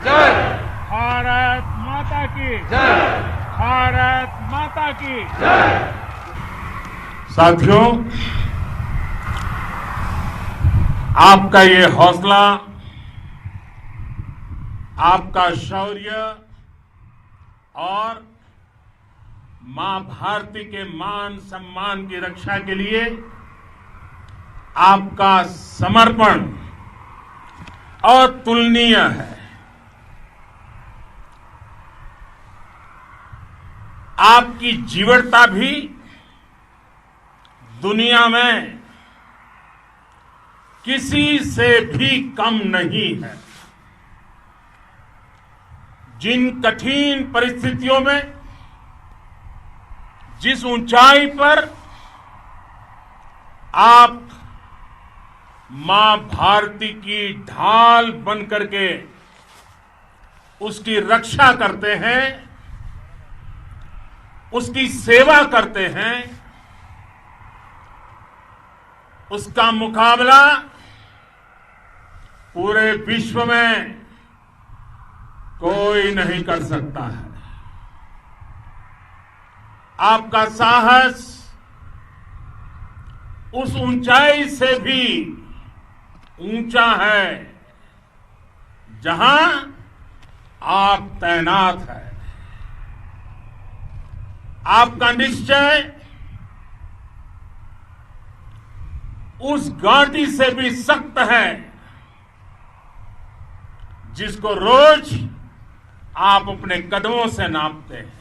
जय। भारत माता की जय। भारत माता की जय। साथियों, आपका ये हौसला, आपका शौर्य और मां भारती के मान सम्मान की रक्षा के लिए आपका समर्पण अतुलनीय है। आपकी जीवटता भी दुनिया में किसी से भी कम नहीं है। जिन कठिन परिस्थितियों में, जिस ऊंचाई पर आप मां भारती की ढाल बन करके उसकी रक्षा करते हैं, उसकी सेवा करते हैं, उसका मुकाबला पूरे विश्व में कोई नहीं कर सकता है। आपका साहस उस ऊंचाई से भी ऊंचा है जहां आप तैनात हैं। आपका निश्चय उस घाटी से भी सख्त है जिसको रोज आप अपने कदमों से नापते हैं।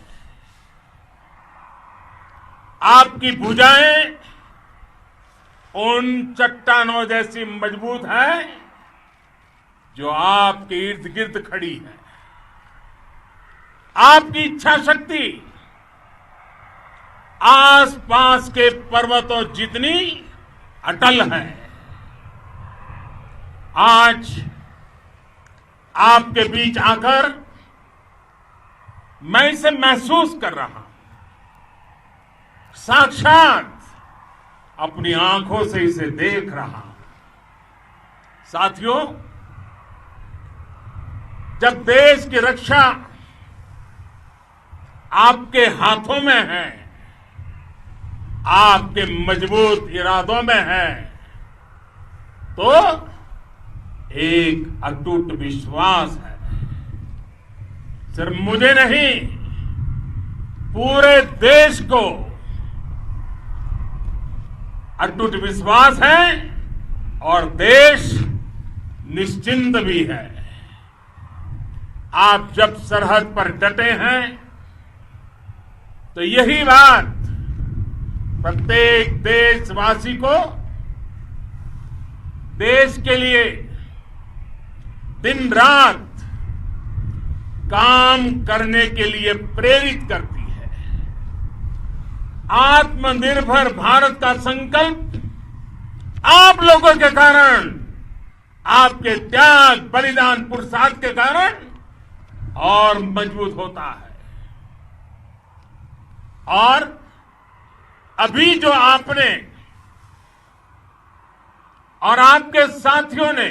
आपकी भुजाएं उन चट्टानों जैसी मजबूत है जो आपके इर्द गिर्द खड़ी है। आपकी इच्छा शक्ति आसपास के पर्वतों जितनी अटल है। आज आपके बीच आकर मैं इसे महसूस कर रहा हूं, साक्षात अपनी आंखों से इसे देख रहा हूं। साथियों, जब देश की रक्षा आपके हाथों में है, आपके मजबूत इरादों में है, तो एक अटूट विश्वास है। सिर्फ मुझे नहीं, पूरे देश को अटूट विश्वास है और देश निश्चिंत भी है। आप जब सरहद पर डटे हैं तो यही बात प्रत्येक देशवासी को देश के लिए दिन रात काम करने के लिए प्रेरित करती है। आत्मनिर्भर भारत का संकल्प आप लोगों के कारण, आपके त्याग, बलिदान, पुरुषार्थ के कारण और मजबूत होता है। और अभी जो आपने और आपके साथियों ने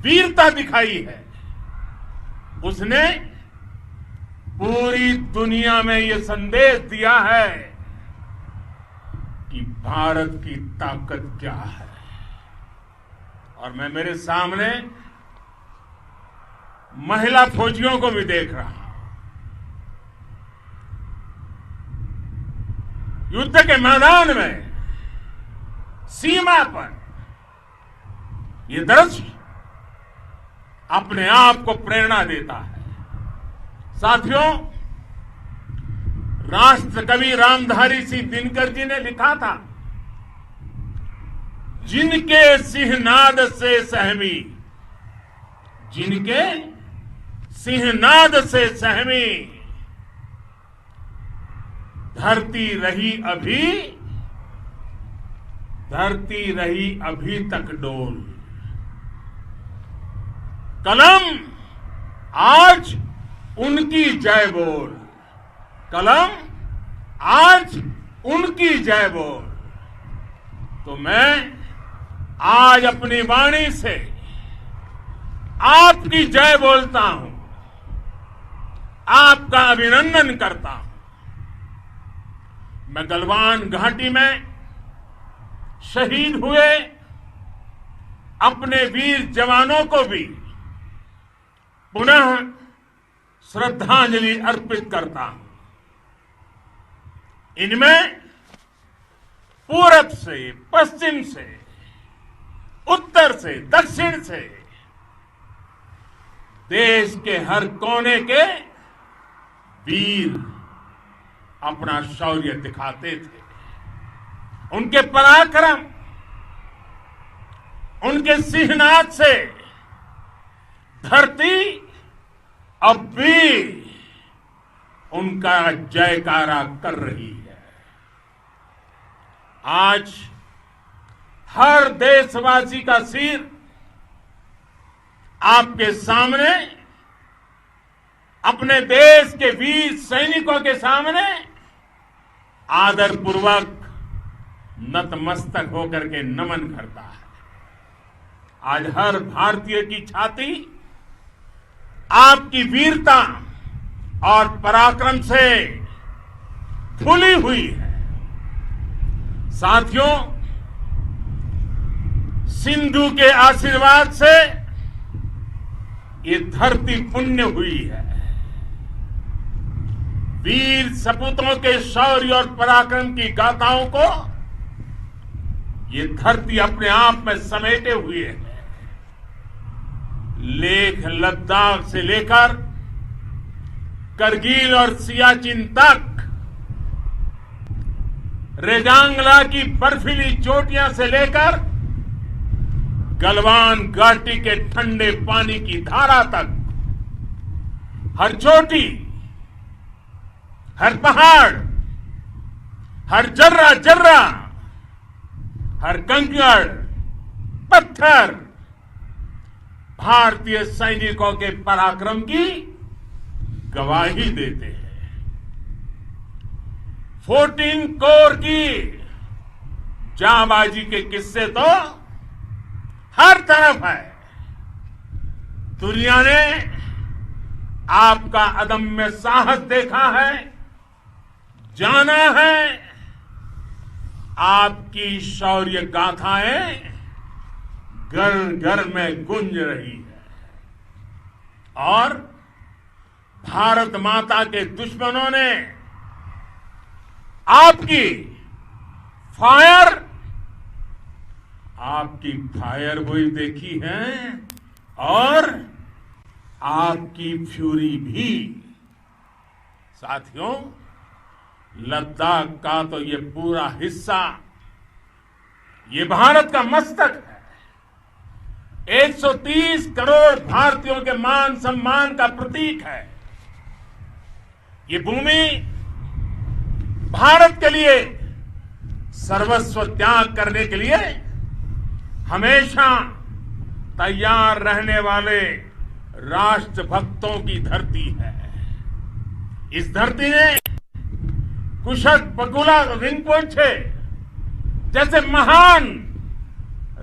वीरता दिखाई है, उसने पूरी दुनिया में यह संदेश दिया है कि भारत की ताकत क्या है। और मैं मेरे सामने महिला फौजियों को भी देख रहा हूं। युद्ध के मैदान में, सीमा पर यह दृश्य अपने आप को प्रेरणा देता है। साथियों, राष्ट्रकवि रामधारी सिंह दिनकर जी ने लिखा था, जिनके सिंहनाद से सहमी, जिनके सिंहनाद से सहमी धरती रही अभी तक डोल। कलम आज उनकी जय बोल, कलम आज उनकी जय बोल। तो मैं आज अपनी वाणी से आपकी जय बोलता हूं, आपका अभिनंदन करता हूं। मैं गलवान घाटी में शहीद हुए अपने वीर जवानों को भी पुनः श्रद्धांजलि अर्पित करता हूं। इनमें पूरब से, पश्चिम से, उत्तर से, दक्षिण से देश के हर कोने के वीर अपना शौर्य दिखाते थे। उनके पराक्रम, उनके सिंहनाद से धरती अब भी उनका जयकारा कर रही है। आज हर देशवासी का सिर आपके सामने, अपने देश के वीर सैनिकों के सामने आदरपूर्वक नतमस्तक होकर के नमन करता है। आज हर भारतीय की छाती आपकी वीरता और पराक्रम से फूली हुई है। साथियों, सिंधु के आशीर्वाद से ये धरती पुण्य हुई है। वीर सपूतों के शौर्य और पराक्रम की गाथाओं को ये धरती अपने आप में समेटे हुए है। लेह लद्दाख से लेकर करगिल और सियाचिन तक, रेजांगला की बर्फीली चोटियां से लेकर गलवान घाटी के ठंडे पानी की धारा तक, हर चोटी, हर पहाड़, हर जर्रा जर्रा, हर कंकड़ पत्थर भारतीय सैनिकों के पराक्रम की गवाही देते हैं। 14 कोर की जांबाजी के किस्से तो हर तरफ है। दुनिया ने आपका अदम्य साहस देखा है, जाना है। आपकी शौर्य गाथाएं घर घर में गूंज रही है और भारत माता के दुश्मनों ने आपकी फायर हुई देखी है और आपकी फ्यूरी भी। साथियों, लद्दाख का तो ये पूरा हिस्सा ये भारत का मस्तक है। 130 करोड़ भारतीयों के मान सम्मान का प्रतीक है। ये भूमि भारत के लिए सर्वस्व त्याग करने के लिए हमेशा तैयार रहने वाले राष्ट्रभक्तों की धरती है। इस धरती ने कुशक बकुला रिम्पोछे जैसे महान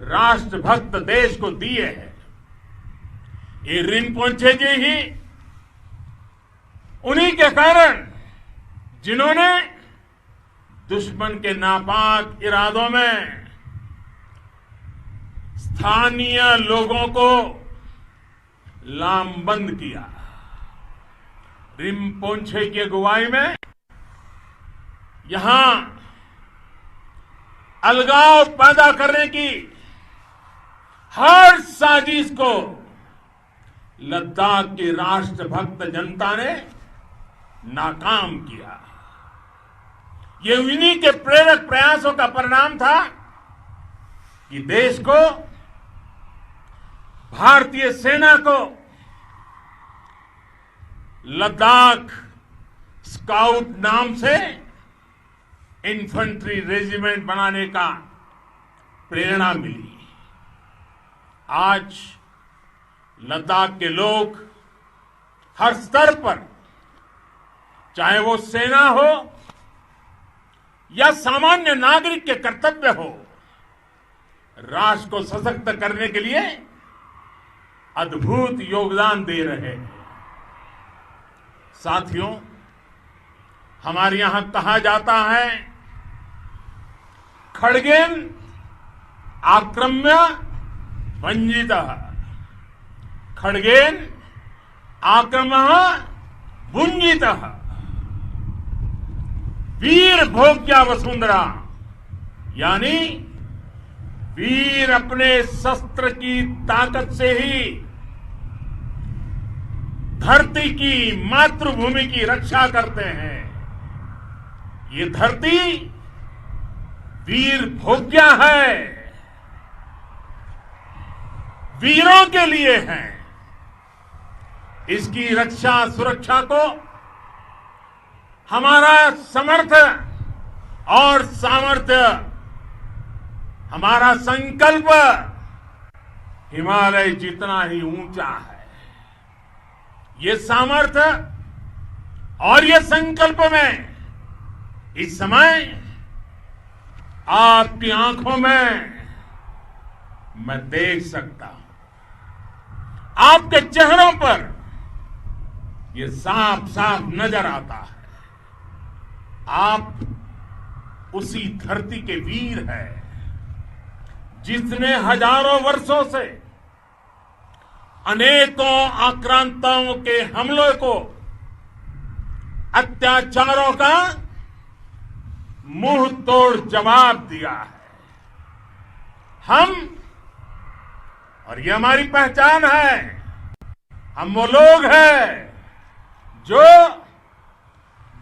राष्ट्रभक्त देश को दिए हैं। ये रिम्पोछे जी ही उन्हीं के कारण जिन्होंने दुश्मन के नापाक इरादों में स्थानीय लोगों को लामबंद किया। रिम्पोछे की अगुवाई में यहां अलगाव पैदा करने की हर साजिश को लद्दाख की राष्ट्रभक्त जनता ने नाकाम किया। ये उन्हीं के प्रेरक प्रयासों का परिणाम था कि देश को, भारतीय सेना को लद्दाख स्काउट नाम से इन्फेंट्री रेजिमेंट बनाने का प्रेरणा मिली। आज लद्दाख के लोग हर स्तर पर, चाहे वो सेना हो या सामान्य नागरिक के कर्तव्य हो, राष्ट्र को सशक्त करने के लिए अद्भुत योगदान दे रहे हैं। साथियों, हमारे यहां कहा जाता है, खड्गेन आक्रम्य भंजितः, खड्गेन आक्रम्य भुंजितः, वीर भोग्या वसुंधरा, यानी वीर अपने शस्त्र की ताकत से ही धरती की, मातृभूमि की रक्षा करते हैं। ये धरती वीर भोग्या है, वीरों के लिए है। इसकी रक्षा सुरक्षा को हमारा समर्थ और सामर्थ्य, हमारा संकल्प हिमालय जितना ही ऊंचा है। ये सामर्थ्य और ये संकल्प में इस समय आपकी आंखों में मैं देख सकता हूं, आपके चेहरों पर ये साफ साफ नजर आता है। आप उसी धरती के वीर हैं जिसने हजारों वर्षों से अनेकों आक्रांताओं के हमलों को, अत्याचारों का मुंह तोड़ जवाब दिया है। हम, और ये हमारी पहचान है, हम वो लोग हैं जो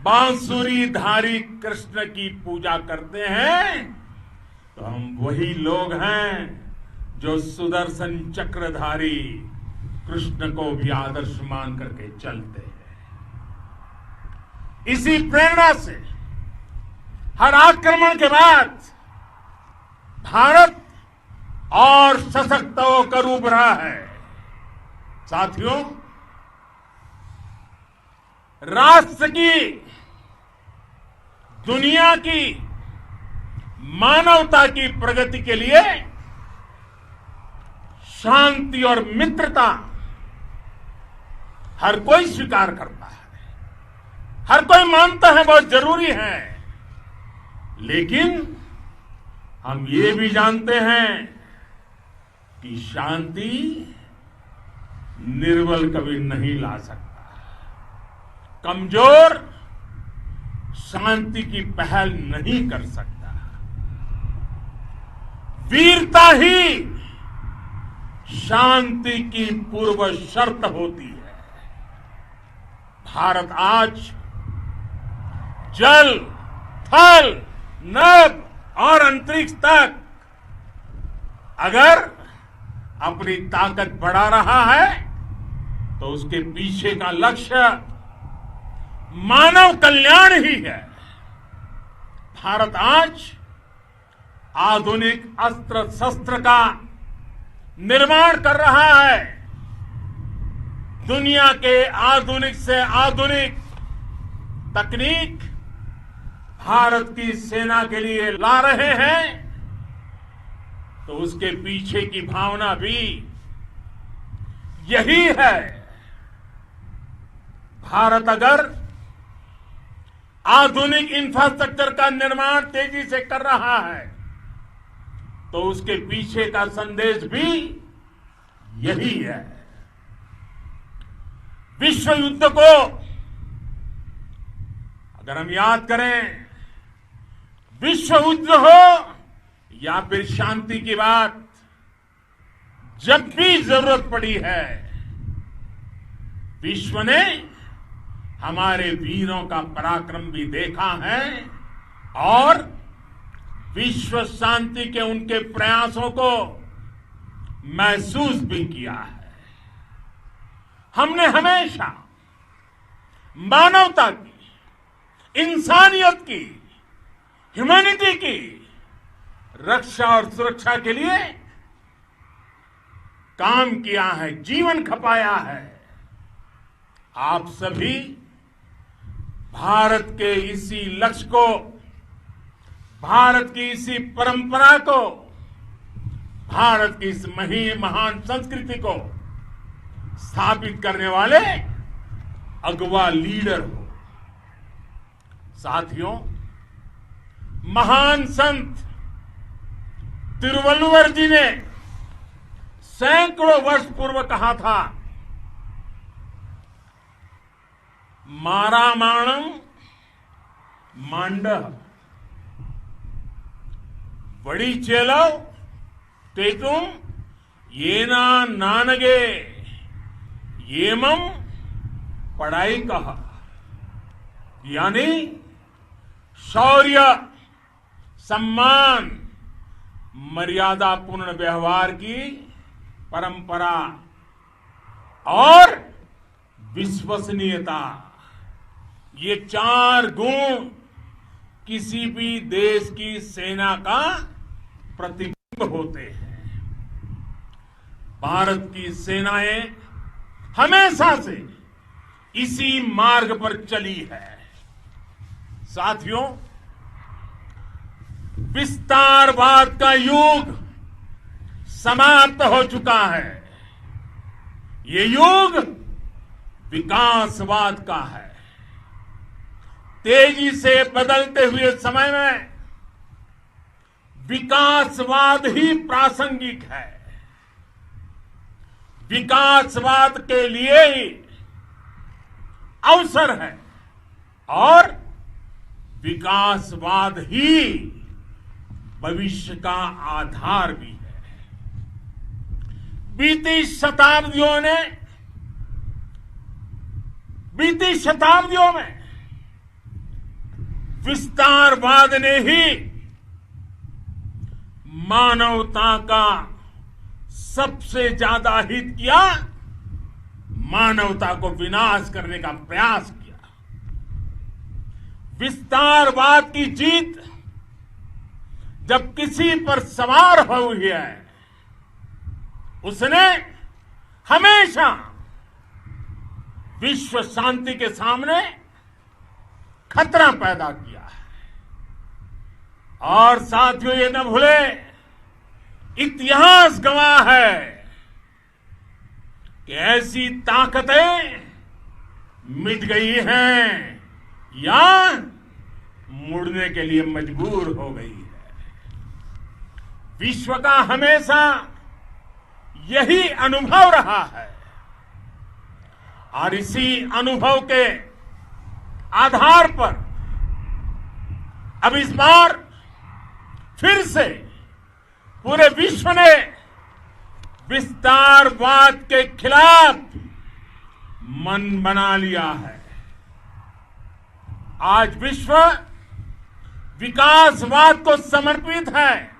बांसुरीधारी कृष्ण की पूजा करते हैं, तो हम वही लोग हैं जो सुदर्शन चक्रधारी कृष्ण को भी आदर्श मान करके चलते हैं। इसी प्रेरणा से हर आक्रमण के बाद भारत और सशक्त होकर उभरा है। साथियों, राष्ट्र की, दुनिया की, मानवता की प्रगति के लिए शांति और मित्रता हर कोई स्वीकार करता है, हर कोई मानता है बहुत जरूरी है। लेकिन हम ये भी जानते हैं कि शांति निर्बल कभी नहीं ला सकता। कमजोर शांति की पहल नहीं कर सकता। वीरता ही शांति की पूर्व शर्त होती है। भारत आज जल, थल, नभ और अंतरिक्ष तक अगर अपनी ताकत बढ़ा रहा है तो उसके पीछे का लक्ष्य मानव कल्याण ही है। भारत आज आधुनिक अस्त्र शस्त्र का निर्माण कर रहा है। दुनिया के आधुनिक से आधुनिक तकनीक भारत की सेना के लिए ला रहे हैं, तो उसके पीछे की भावना भी यही है। भारत अगर आधुनिक इंफ्रास्ट्रक्चर का निर्माण तेजी से कर रहा है तो उसके पीछे का संदेश भी यही है। विश्व युद्ध को अगर हम याद करें, विश्व युद्ध हो या फिर शांति की बात, जब भी जरूरत पड़ी है, विश्व ने हमारे वीरों का पराक्रम भी देखा है और विश्व शांति के उनके प्रयासों को महसूस भी किया है। हमने हमेशा मानवता की, इंसानियत की, ह्यूमैनिटी की रक्षा और सुरक्षा के लिए काम किया है, जीवन खपाया है। आप सभी भारत के इसी लक्ष्य को, भारत की इसी परंपरा को, भारत की इस महान संस्कृति को स्थापित करने वाले अगवा लीडर हो। साथियों, महान संत तिरुवल्लुवर जी ने सैकड़ों वर्ष पूर्व कहा था, मारामाणम मांडह बड़ी चेलो तेतुम येना नानगे येमम पढ़ाई कहा, यानी शौर्य, सम्मान, मर्यादापूर्ण व्यवहार की परंपरा और विश्वसनीयता, ये 4 गुण किसी भी देश की सेना का प्रतिबिंब होते हैं। भारत की सेनाएं हमेशा से इसी मार्ग पर चली है। साथियों, विस्तारवाद का युग समाप्त हो चुका है। ये युग विकासवाद का है। तेजी से बदलते हुए समय में विकासवाद ही प्रासंगिक है। विकासवाद के लिए ही अवसर है और विकासवाद ही भविष्य का आधार भी है। बीती शताब्दियों में विस्तारवाद ने ही मानवता का सबसे ज्यादा हित किया, मानवता को विनाश करने का प्रयास किया। विस्तारवाद की जीत जब किसी पर सवार हुई है, उसने हमेशा विश्व शांति के सामने खतरा पैदा किया है। और साथियों, ये न भूले, इतिहास गवाह है कि ऐसी ताकतें मिट गई हैं या मुड़ने के लिए मजबूर हो गई है। विश्व का हमेशा यही अनुभव रहा है और इसी अनुभव के आधार पर अब इस बार फिर से पूरे विश्व ने विस्तारवाद के खिलाफ मन बना लिया है। आज विश्व विकासवाद को समर्पित है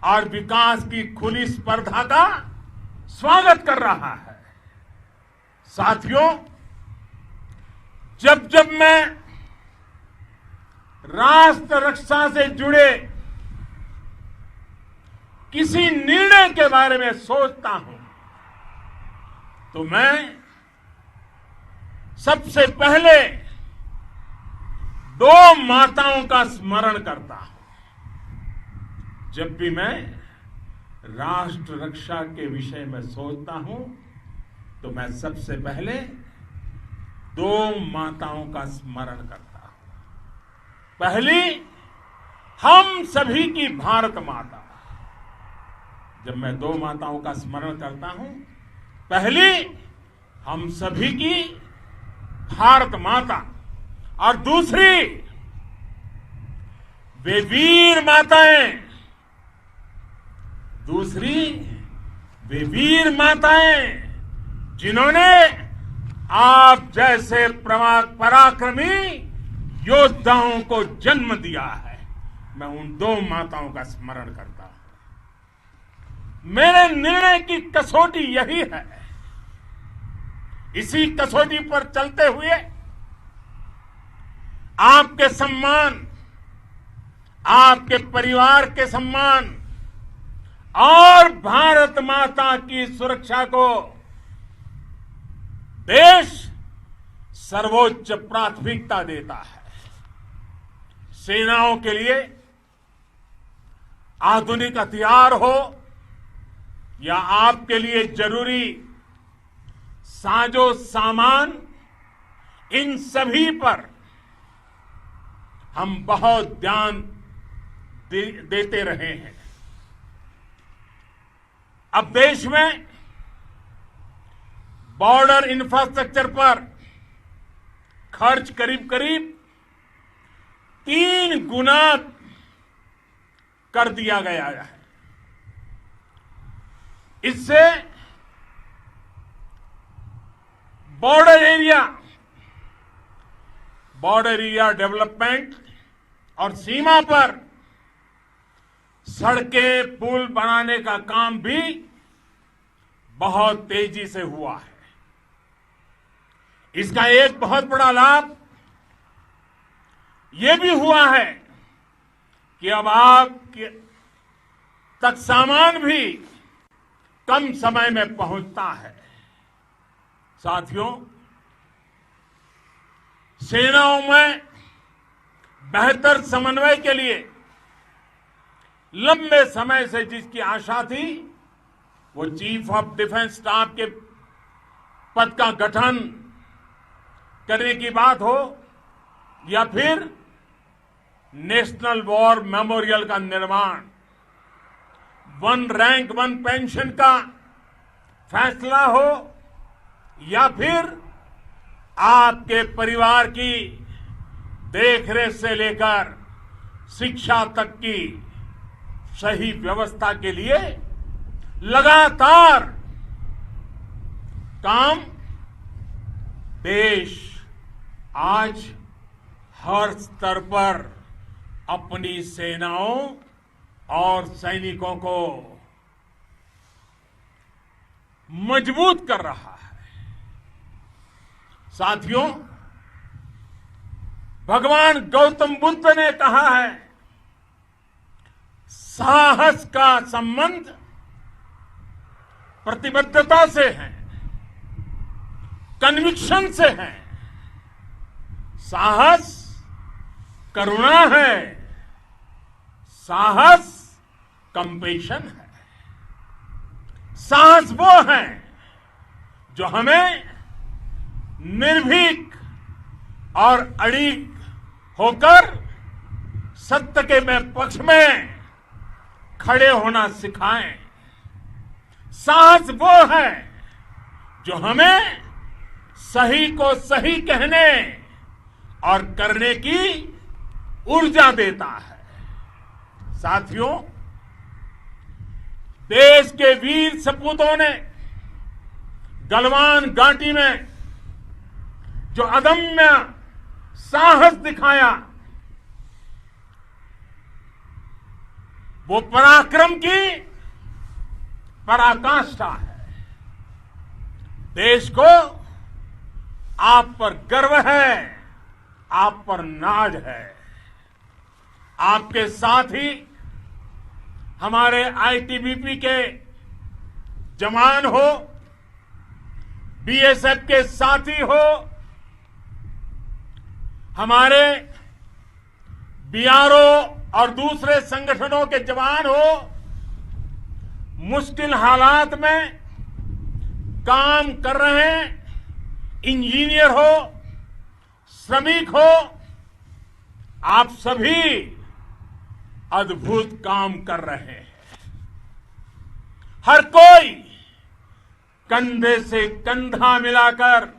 और विकास की खुली स्पर्धा का स्वागत कर रहा है। साथियों, जब जब मैं राष्ट्र रक्षा से जुड़े किसी निर्णय के बारे में सोचता हूं तो मैं सबसे पहले 2 माताओं का स्मरण करता हूं। जब भी मैं राष्ट्र रक्षा के विषय में सोचता हूं तो मैं सबसे पहले 2 माताओं का स्मरण करता हूं। पहली, हम सभी की भारत माता। जब मैं 2 माताओं का स्मरण करता हूं, पहली हम सभी की भारत माता और दूसरी वे वीर माताएं, जिन्होंने आप जैसे पराक्रमी योद्धाओं को जन्म दिया है। मैं उन 2 माताओं का स्मरण करता हूं। मेरे निर्णय की कसौटी यही है। इसी कसौटी पर चलते हुए आपके सम्मान, आपके परिवार के सम्मान और भारत माता की सुरक्षा को देश सर्वोच्च प्राथमिकता देता है। सेनाओं के लिए आधुनिक हथियार हो या आपके लिए जरूरी साजो सामान, इन सभी पर हम बहुत ध्यान देते रहे हैं। अब देश में बॉर्डर इंफ्रास्ट्रक्चर पर खर्च करीब करीब 3 गुना कर दिया गया है। इससे बॉर्डर एरिया डेवलपमेंट और सीमा पर सड़कें पुल बनाने का काम भी बहुत तेजी से हुआ है। इसका एक बहुत बड़ा लाभ यह भी हुआ है कि अब आप तक सामान भी कम समय में पहुंचता है। साथियों, सेनाओं में बेहतर समन्वय के लिए लंबे समय से जिसकी आशा थी, वो चीफ ऑफ डिफेंस स्टाफ के पद का गठन करने की बात हो या फिर नेशनल वॉर मेमोरियल का निर्माण, 1 रैंक 1 पेंशन का फैसला हो या फिर आपके परिवार की देखरेख से लेकर शिक्षा तक की सही व्यवस्था के लिए लगातार काम देश आज हर स्तर पर अपनी सेनाओं और सैनिकों को मजबूत कर रहा है। साथियों, भगवान गौतम बुद्ध ने कहा है, साहस का संबंध प्रतिबद्धता से है, कन्विक्शन से है। साहस करुणा है, साहस कंपेशन है। साहस वो है जो हमें निर्भीक और अड़िग होकर सत्य के पक्ष में खड़े होना सिखाएं। साहस वो है जो हमें सही को सही कहने और करने की ऊर्जा देता है। साथियों, देश के वीर सपूतों ने गलवान घाटी में जो अदम्य साहस दिखाया, वो पराक्रम की पराकाष्ठा है। देश को आप पर गर्व है, आप पर नाज है। आपके साथ ही हमारे आईटीबीपी के जवान हो, बीएसएफ के साथी हो, हमारे बीआरओ और दूसरे संगठनों के जवान हो, मुश्किल हालात में काम कर रहे हैं, इंजीनियर हो, श्रमिक हो, आप सभी अद्भुत काम कर रहे हैं। हर कोई कंधे से कंधा मिलाकर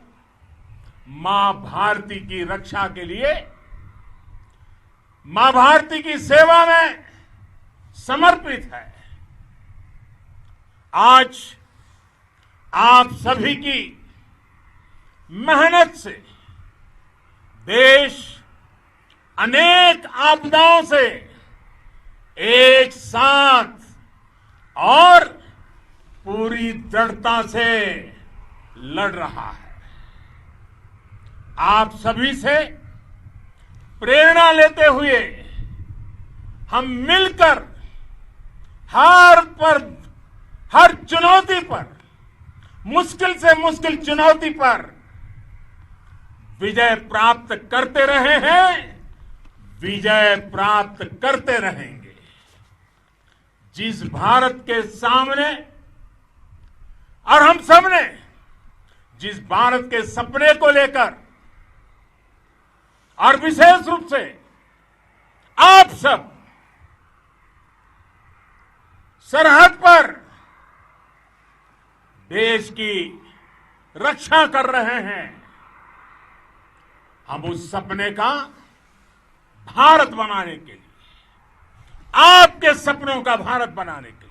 मां भारती की रक्षा के लिए, मां भारती की सेवा में समर्पित है। आज आप सभी की मेहनत से देश अनेक आपदाओं से एक साथ और पूरी दृढ़ता से लड़ रहा है। आप सभी से प्रेरणा लेते हुए हम मिलकर हर चुनौती पर, मुश्किल से मुश्किल चुनौती पर विजय प्राप्त करते रहे हैं, विजय प्राप्त करते रहेंगे। जिस भारत के सामने और हम सबने जिस भारत के सपने को लेकर और विशेष रूप से आप सब सरहद पर देश की रक्षा कर रहे हैं, हम उस सपने का भारत बनाने के लिए, आपके सपनों का भारत बनाने के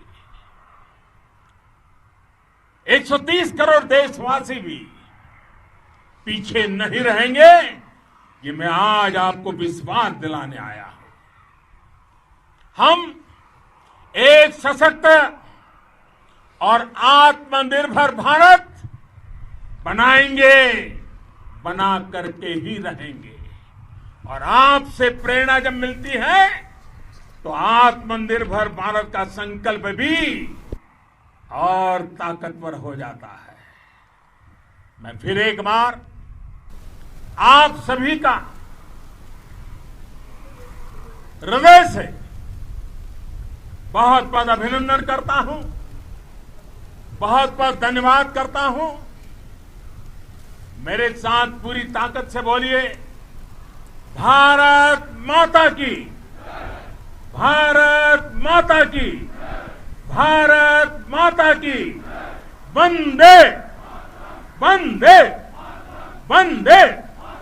लिए 130 करोड़ देशवासी भी पीछे नहीं रहेंगे, ये मैं आज आपको विश्वास दिलाने आया हूं। हम एक सशक्त और आत्मनिर्भर भारत बनाएंगे, बना करके ही रहेंगे। और आपसे प्रेरणा जब मिलती है तो आत्मनिर्भर भारत का संकल्प भी और ताकतवर हो जाता है। मैं फिर एक बार आप सभी का हृदय से बहुत बहुत अभिनंदन करता हूं, बहुत बहुत धन्यवाद करता हूं। मेरे साथ पूरी ताकत से बोलिए, भारत माता की, भारत माता की, भारत माता की, वंदे वंदे वंदे।